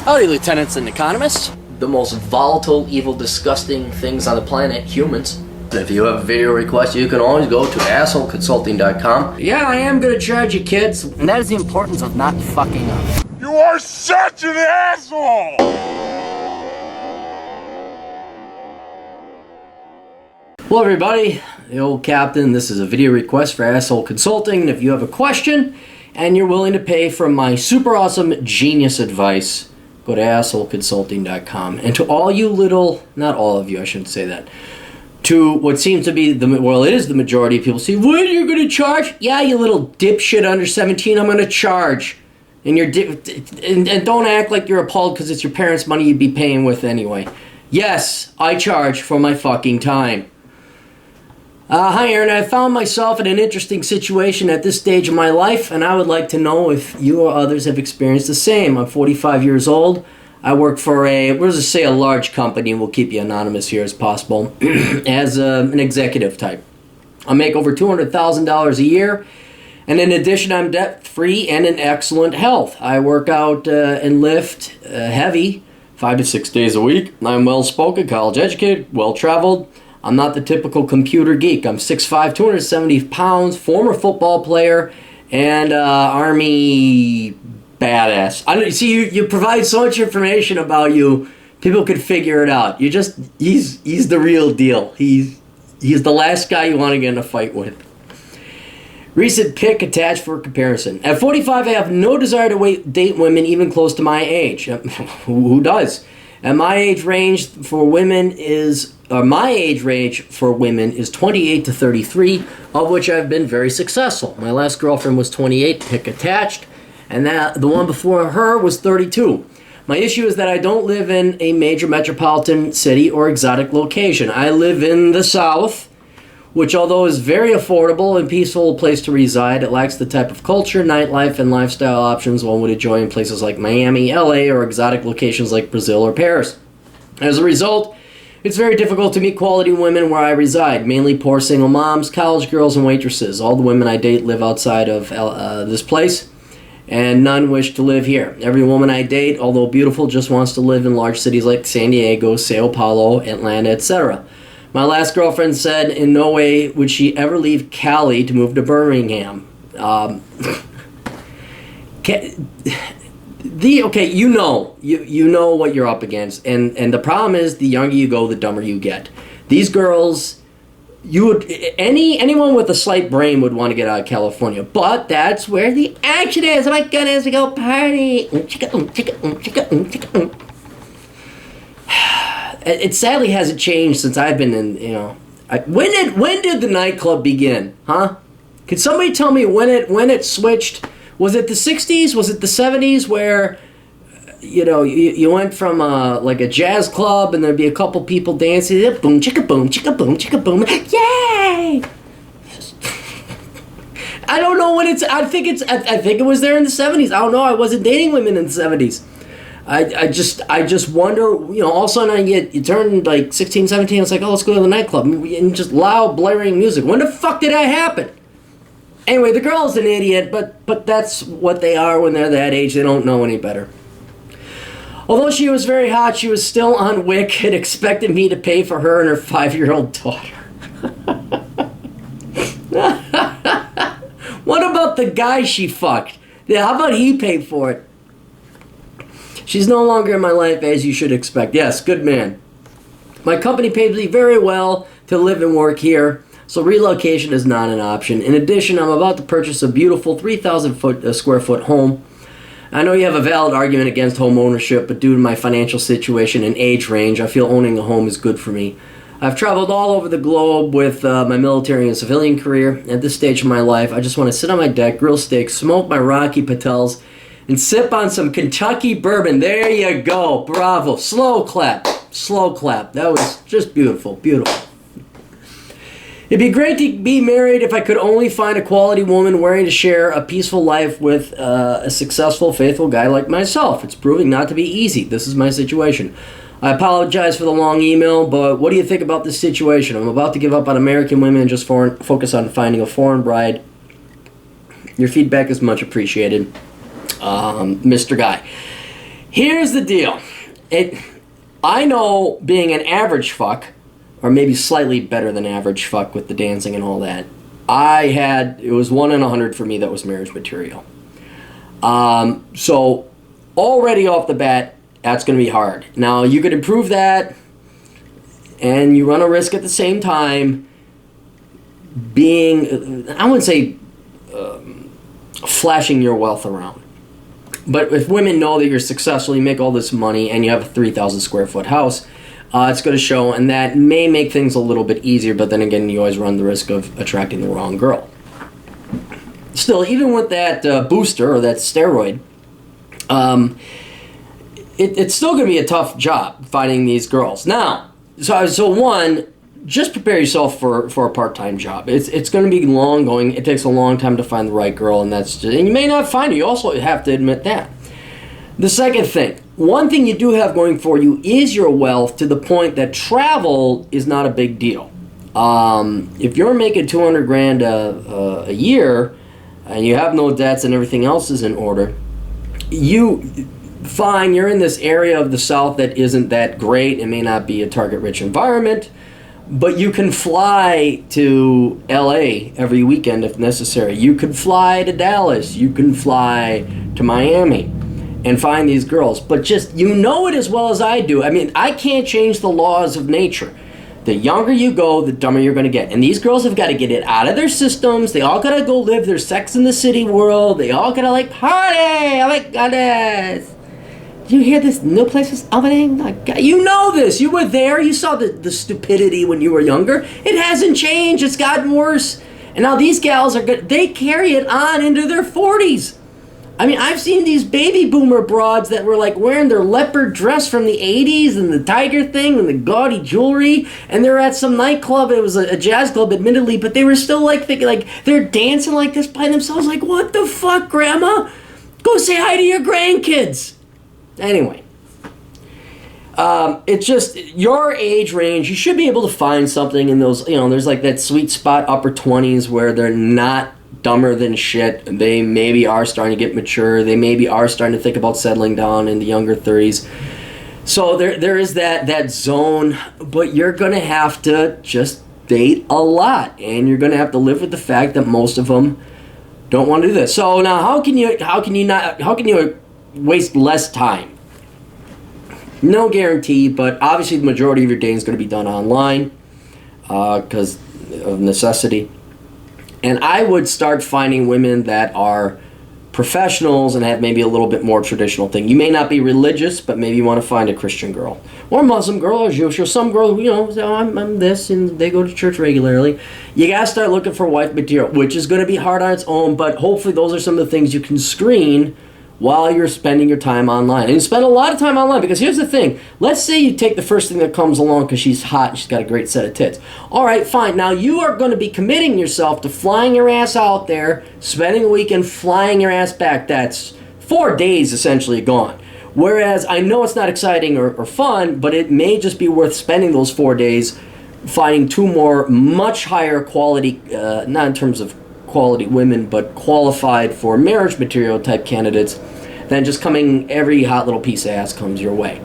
Howdy, lieutenants and economists. The most volatile, evil, disgusting things on the planet, humans. If you have a video request, you can always go to assholeconsulting.com. Yeah, I am gonna charge you, kids. And that is the importance of not fucking up. You are such an asshole! Hello everybody, the old captain. This is a video request for Asshole Consulting. And if you have a question and you're willing to pay for my super awesome genius advice, go to assholeconsulting.com. And to all you little, not all of you, I shouldn't say that, to what seems to be it is the majority of people say, what, you're going to charge? Yeah, you little dipshit under 17, I'm going to charge. And and don't act like you're appalled because it's your parents' money you'd be paying with anyway. Yes, I charge for my fucking time. Hi Aaron, I found myself in an interesting situation at this stage of my life, and I would like to know if you or others have experienced the same. I'm 45 years old. I work for a large company. We'll keep you anonymous here as possible, as an executive type. I make over $200,000 a year, and in addition, I'm debt-free and in excellent health. I work out and lift heavy 5 to 6 days a week. I'm well-spoken, college-educated, well-traveled. I'm not the typical computer geek. I'm 6'5", 270 pounds, former football player, and Army badass. You provide so much information about you, people could figure it out. He's the real deal. He's the last guy you want to get in a fight with. Recent pic attached for comparison. At 45, I have no desire to date women even close to my age. Who does? And my age range for women is 28 to 33, of which I've been very successful. My last girlfriend was 28, pic attached, and the one before her was 32. My issue is that I don't live in a major metropolitan city or exotic location. I live in the South, which although is very affordable and peaceful place to reside, it lacks the type of culture, nightlife, and lifestyle options one would enjoy in places like Miami, LA, or exotic locations like Brazil or Paris. As a result, it's very difficult to meet quality women where I reside, mainly poor single moms, college girls, and waitresses. All the women I date live outside of this place, and none wish to live here. Every woman I date, although beautiful, just wants to live in large cities like San Diego, Sao Paulo, Atlanta, etc. My last girlfriend said in no way would she ever leave Cali to move to Birmingham. You know what you're up against, and the problem is the younger you go, the dumber you get. These girls, anyone with a slight brain would want to get out of California, but that's where the action is. Oh my goodness, we go party. It sadly hasn't changed since I've been in, when did the nightclub begin, huh? Could somebody tell me when it switched? Was it the 60s? Was it the 70s where, you went from like a jazz club and there'd be a couple people dancing, boom, chicka boom, chicka boom, chicka boom, yay! I don't know when I think it was there in the 70s. I don't know. I wasn't dating women in the 70s. I just wonder, all of a sudden you turn like 16, 17, it's like, oh, let's go to the nightclub, and just loud, blaring music. When the fuck did that happen? Anyway, the girl's an idiot, but that's what they are when they're that age. They don't know any better. Although she was very hot, she was still on wick and expected me to pay for her and her 5-year-old daughter. What about the guy she fucked? Yeah, how about he paid for it? She's no longer in my life, as you should expect. Yes, good man. My company pays me very well to live and work here, so relocation is not an option. In addition, I'm about to purchase a beautiful 3,000 square foot home. I know you have a valid argument against home ownership, but due to my financial situation and age range, I feel owning a home is good for me. I've traveled all over the globe with my military and civilian career. At this stage of my life, I just want to sit on my deck, grill steaks, smoke my Rocky Patels, and sip on some Kentucky bourbon. There you go. Bravo. Slow clap. Slow clap. That was just beautiful. Beautiful. It'd be great to be married if I could only find a quality woman willing to share a peaceful life with a successful, faithful guy like myself. It's proving not to be easy. This is my situation. I apologize for the long email, but what do you think about this situation? I'm about to give up on American women and just focus on finding a foreign bride. Your feedback is much appreciated, Mr. Guy. Here's the deal. I know being an average fuck, or maybe slightly better than average fuck with the dancing and all that, it was 1 in 100 for me that was marriage material. So already off the bat, that's going to be hard. Now, you could improve that, and you run a risk at the same time being, I wouldn't say flashing your wealth around. But if women know that you're successful, you make all this money, and you have a 3,000 square foot house, it's going to show, and that may make things a little bit easier, but then again, you always run the risk of attracting the wrong girl. Still, even with that booster or that steroid, it's still going to be a tough job finding these girls. Now, so one, just prepare yourself for a part-time job. It's going to be long going. It takes a long time to find the right girl, and and you may not find her. You also have to admit that. The second thing, one thing you do have going for you is your wealth, to the point that travel is not a big deal. If you're making $200,000 a year, and you have no debts and everything else is in order, you're in this area of the South that isn't that great. It may not be a target-rich environment, but you can fly to LA every weekend if necessary. You could fly to Dallas. You can fly to Miami and find these girls. But just, you know it as well as I do. I mean, I can't change the laws of nature. The younger you go, the dumber you're going to get. And these girls have got to get it out of their systems. They all got to go live their Sex in the City world. They all got to, like, party. Oh, my goodness. Did you hear this new place is opening? You know this. You were there. You saw the stupidity when you were younger. It hasn't changed. It's gotten worse. And now these gals are good. They carry it on into their 40s. I mean, I've seen these baby boomer broads that were like wearing their leopard dress from the 80s and the tiger thing and the gaudy jewelry, and they're at some nightclub. It was a jazz club, admittedly, but they were still like thinking, like, they're dancing like this by themselves. Like, what the fuck, Grandma? Go say hi to your grandkids. Anyway, it's just your age range. You should be able to find something in those, there's like that sweet spot upper 20s where they're not dumber than shit. They maybe are starting to get mature. They maybe are starting to think about settling down in the younger 30s. So there is that zone, but you're going to have to just date a lot, and you're going to have to live with the fact that most of them don't want to do this. So now how can you waste less time? No guarantee, but obviously the majority of your day is going to be done online because of necessity. And I would start finding women that are professionals and have maybe a little bit more traditional thing. You may not be religious, but maybe you want to find a Christian girl or Muslim girl or Jewish or some girl who, I'm this, and they go to church regularly. You got to start looking for wife material, which is going to be hard on its own, but hopefully those are some of the things you can screen while you're spending your time online. And you spend a lot of time online, because here's the thing. Let's say you take the first thing that comes along because she's hot and she's got a great set of tits. All right, fine. Now you are going to be committing yourself to flying your ass out there, spending a weekend, flying your ass back. That's 4 days essentially gone. Whereas I know it's not exciting or fun, but it may just be worth spending those 4 days finding 2 more much higher quality, not in terms of quality women, but qualified for marriage material type candidates, than just coming every hot little piece of ass comes your way.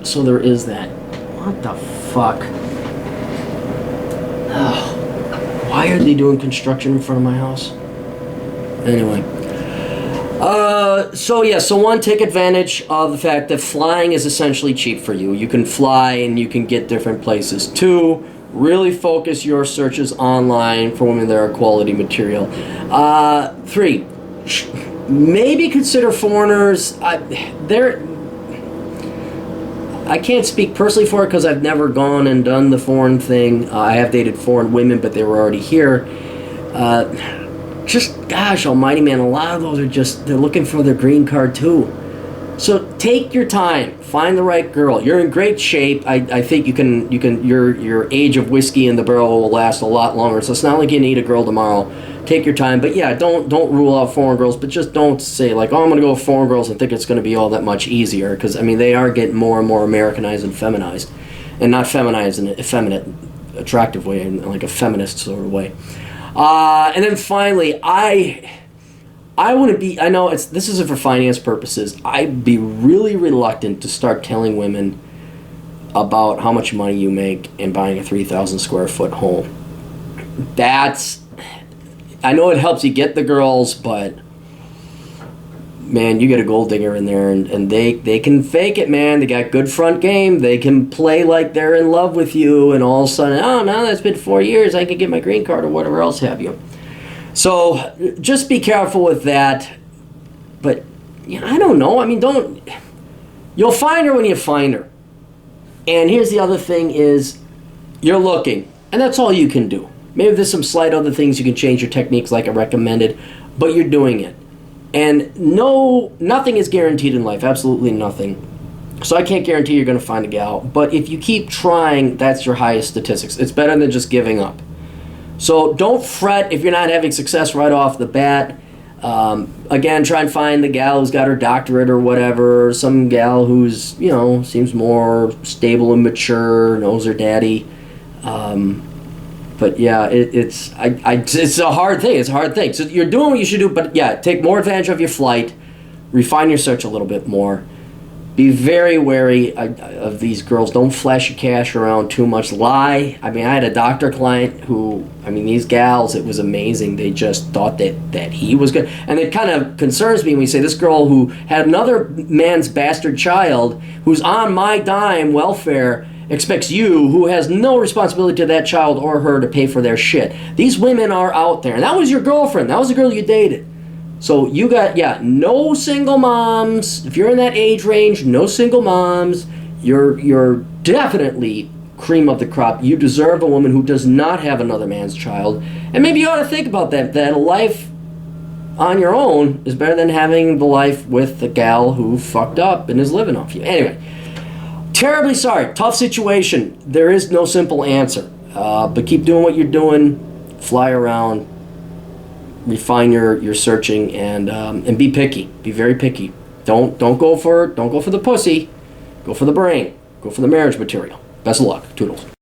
So there is that. What the fuck? Oh, why are they doing construction in front of my house? Anyway. So one, take advantage of the fact that flying is essentially cheap for you. You can fly and you can get different places. 2, really focus your searches online for women that are quality material. 3, maybe consider foreigners. I can't speak personally for it because I've never gone and done the foreign thing. I have dated foreign women, but they were already here. Gosh almighty, man, a lot of those they're looking for their green card too. So take your time, find the right girl. You're in great shape. I think your age of whiskey in the barrel will last a lot longer. So it's not like you need a girl tomorrow. Take your time, but yeah, don't rule out foreign girls, but just don't say like, oh, I'm going to go with foreign girls and think it's going to be all that much easier, because I mean they are getting more and more Americanized and feminized, and not feminized in a effeminate, attractive way, in like a feminist sort of way. And then finally, I wouldn't be. I know this isn't for finance purposes. I'd be really reluctant to start telling women about how much money you make in buying a 3,000 square foot home. I know it helps you get the girls, but man, you get a gold digger in there, and they can fake it, man. They got good front game. They can play like they're in love with you, and all of a sudden, oh, now that's been 4 years, I can get my green card or whatever else have you. So just be careful with that. But I don't know. I mean, you'll find her when you find her. And here's the other thing is, you're looking, and that's all you can do. Maybe there's some slight other things you can change your techniques like I recommended, but you're doing it. And nothing is guaranteed in life, absolutely nothing. So I can't guarantee you're going to find a gal, but if you keep trying, that's your highest statistics. It's better than just giving up. So don't fret if you're not having success right off the bat. Again, try and find the gal who's got her doctorate or whatever, some gal who's, seems more stable and mature, knows her daddy. But yeah, it's a hard thing. It's a hard thing. So you're doing what you should do, but yeah, take more advantage of your flight, refine your search a little bit more. Be very wary of these girls. Don't flash your cash around too much. Lie. I mean, I had a doctor client who, these gals, it was amazing. They just thought that he was good. And it kind of concerns me when you say this girl who had another man's bastard child, who's on my dime welfare, expects you, who has no responsibility to that child or her, to pay for their shit. These women are out there. And that was your girlfriend. That was the girl you dated. So you got, no single moms. If you're in that age range, no single moms. You're definitely cream of the crop. You deserve a woman who does not have another man's child. And maybe you ought to think about that a life on your own is better than having the life with the gal who fucked up and is living off you. Anyway, terribly sorry. Tough situation. There is no simple answer. But keep doing what you're doing. Fly around. Refine your searching, and be picky. Be very picky. Don't go for the pussy. Go for the brain. Go for the marriage material. Best of luck. Toodles.